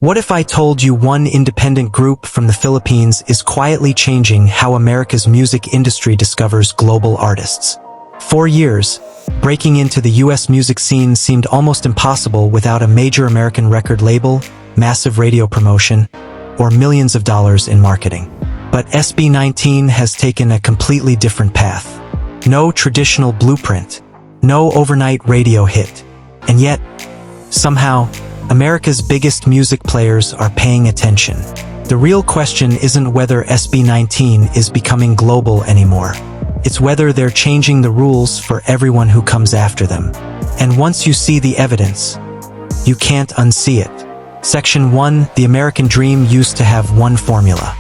What if I told you one independent group from the Philippines is quietly changing how America's music industry discovers global artists? For years, breaking into the US music scene seemed almost impossible without a major American record label, massive radio promotion, or millions of dollars in marketing. But SB19 has taken a completely different path. No traditional blueprint, no overnight radio hit, and yet, somehow, America's biggest music players are paying attention. The real question isn't whether SB19 is becoming global anymore. It's whether they're changing the rules for everyone who comes after them. And once you see the evidence, you can't unsee it. Section 1, the American dream used to have one formula.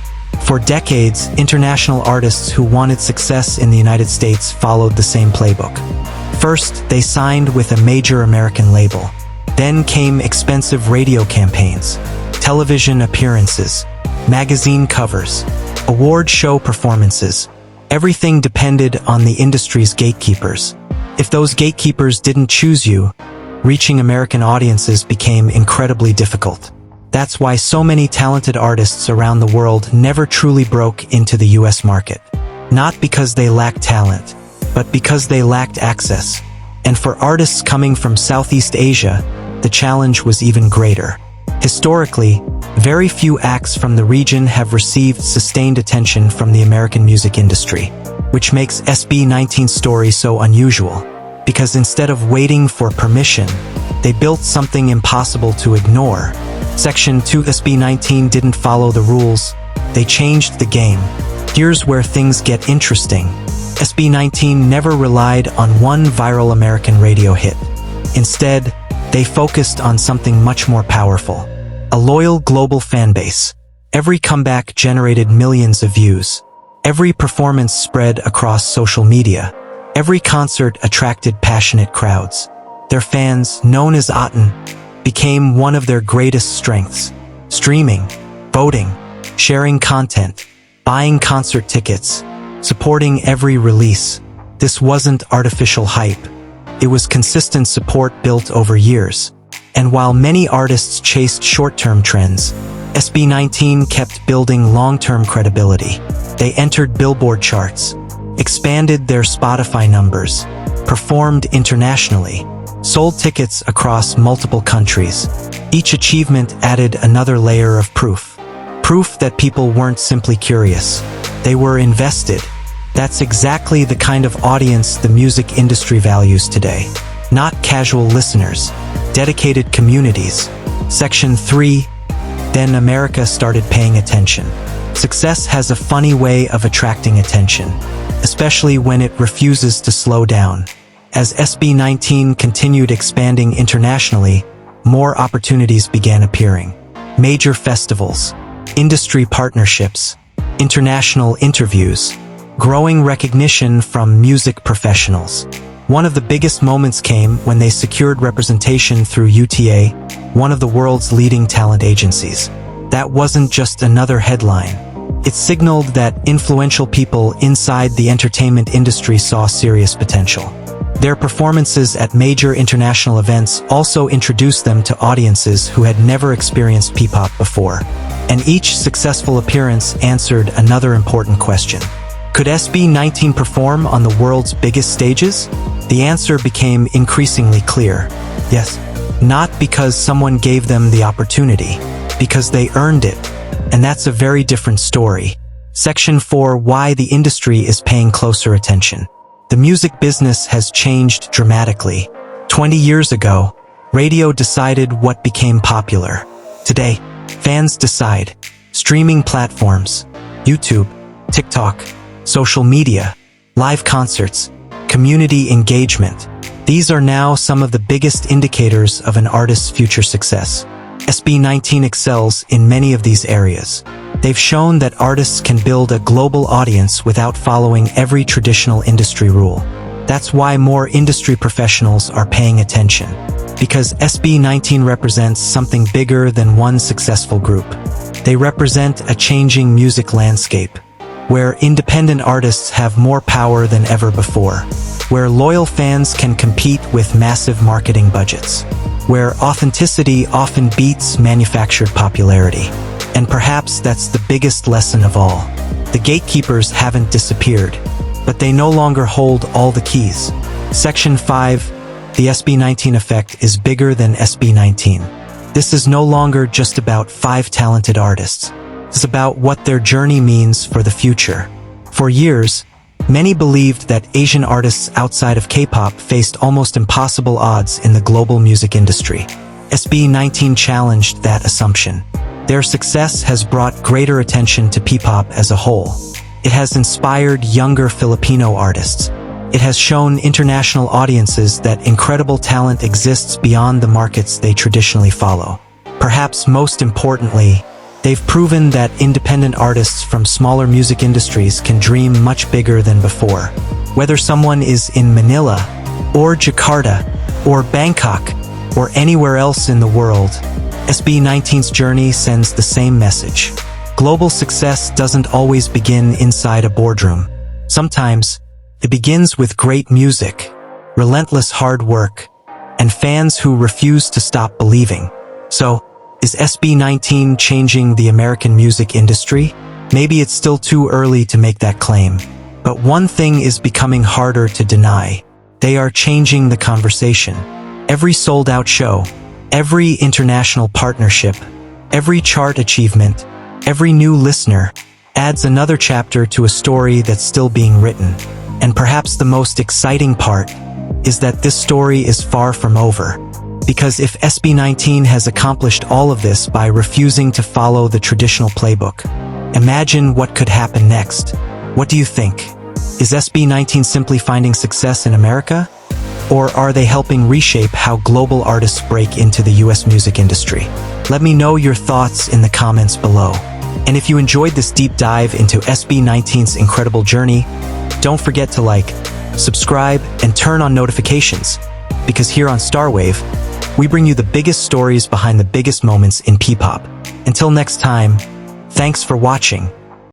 For decades, international artists who wanted success in the United States followed the same playbook. First, they signed with a major American label. Then came expensive radio campaigns, television appearances, magazine covers, award show performances. Everything depended on the industry's gatekeepers. If those gatekeepers didn't choose you, reaching American audiences became incredibly difficult. That's why so many talented artists around the world never truly broke into the US market. Not because they lacked talent, but because they lacked access. And for artists coming from Southeast Asia, the challenge was even greater. Historically, very few acts from the region have received sustained attention from the American music industry, which makes SB19's story so unusual, because instead of waiting for permission, they built something impossible to ignore. Section 2, SB19 didn't follow the rules, they changed the game. Here's where things get interesting. SB19 never relied on one viral American radio hit. Instead, they focused on something much more powerful. A loyal global fanbase. Every comeback generated millions of views. Every performance spread across social media. Every concert attracted passionate crowds. Their fans, known as Aten, became one of their greatest strengths. Streaming, voting, sharing content, buying concert tickets, supporting every release. This wasn't artificial hype. It was consistent support built over years. And while many artists chased short-term trends, SB19 kept building long-term credibility. They entered Billboard charts, expanded their Spotify numbers, performed internationally, sold tickets across multiple countries. Each achievement added another layer of proof. Proof that people weren't simply curious. They were invested. That's exactly the kind of audience the music industry values today. Not casual listeners, dedicated communities. Section 3, then America started paying attention. Success has a funny way of attracting attention, especially when it refuses to slow down. As SB19 continued expanding internationally, more opportunities began appearing. Major festivals, industry partnerships, international interviews, growing recognition from music professionals. One of the biggest moments came when they secured representation through UTA, one of the world's leading talent agencies. That wasn't just another headline. It signaled that influential people inside the entertainment industry saw serious potential. Their performances at major international events also introduced them to audiences who had never experienced Ppop before. And each successful appearance answered another important question. Could SB19 perform on the world's biggest stages? The answer became increasingly clear. Yes, not because someone gave them the opportunity, because they earned it. And that's a very different story. Section 4, why the industry is paying closer attention. The music business has changed dramatically. 20 years ago, radio decided what became popular. Today, fans decide. Streaming platforms, YouTube, TikTok, social media, live concerts, community engagement. These are now some of the biggest indicators of an artist's future success. SB19 excels in many of these areas. They've shown that artists can build a global audience without following every traditional industry rule. That's why more industry professionals are paying attention. Because SB19 represents something bigger than one successful group. They represent a changing music landscape, where independent artists have more power than ever before, where loyal fans can compete with massive marketing budgets. where authenticity often beats manufactured popularity. And perhaps that's the biggest lesson of all. The gatekeepers haven't disappeared, but they no longer hold all the keys. Section 5, the SB19 Effect is bigger than SB19. This is no longer just about 5 talented artists. It's about what their journey means for the future. For years, many believed that Asian artists outside of K-pop faced almost impossible odds in the global music industry. SB19 challenged that assumption. Their success has brought greater attention to Ppop as a whole. It has inspired younger Filipino artists. It has shown international audiences that incredible talent exists beyond the markets they traditionally follow. Perhaps most importantly, they've proven that independent artists from smaller music industries can dream much bigger than before. Whether someone is in Manila, or Jakarta, or Bangkok, or anywhere else in the world, SB19's journey sends the same message. Global success doesn't always begin inside a boardroom. Sometimes, it begins with great music, relentless hard work, and fans who refuse to stop believing. So, is SB19 changing the American music industry? Maybe it's still too early to make that claim. But one thing is becoming harder to deny. They are changing the conversation. Every sold-out show, every international partnership, every chart achievement, every new listener adds another chapter to a story that's still being written. And perhaps the most exciting part is that this story is far from over. Because if SB19 has accomplished all of this by refusing to follow the traditional playbook, imagine what could happen next. What do you think? Is SB19 simply finding success in America? Or are they helping reshape how global artists break into the US music industry? Let me know your thoughts in the comments below. And if you enjoyed this deep dive into SB19's incredible journey, don't forget to like, subscribe, and turn on notifications. Because here on StarWave, we bring you the biggest stories behind the biggest moments in Ppop. Until next time, thanks for watching.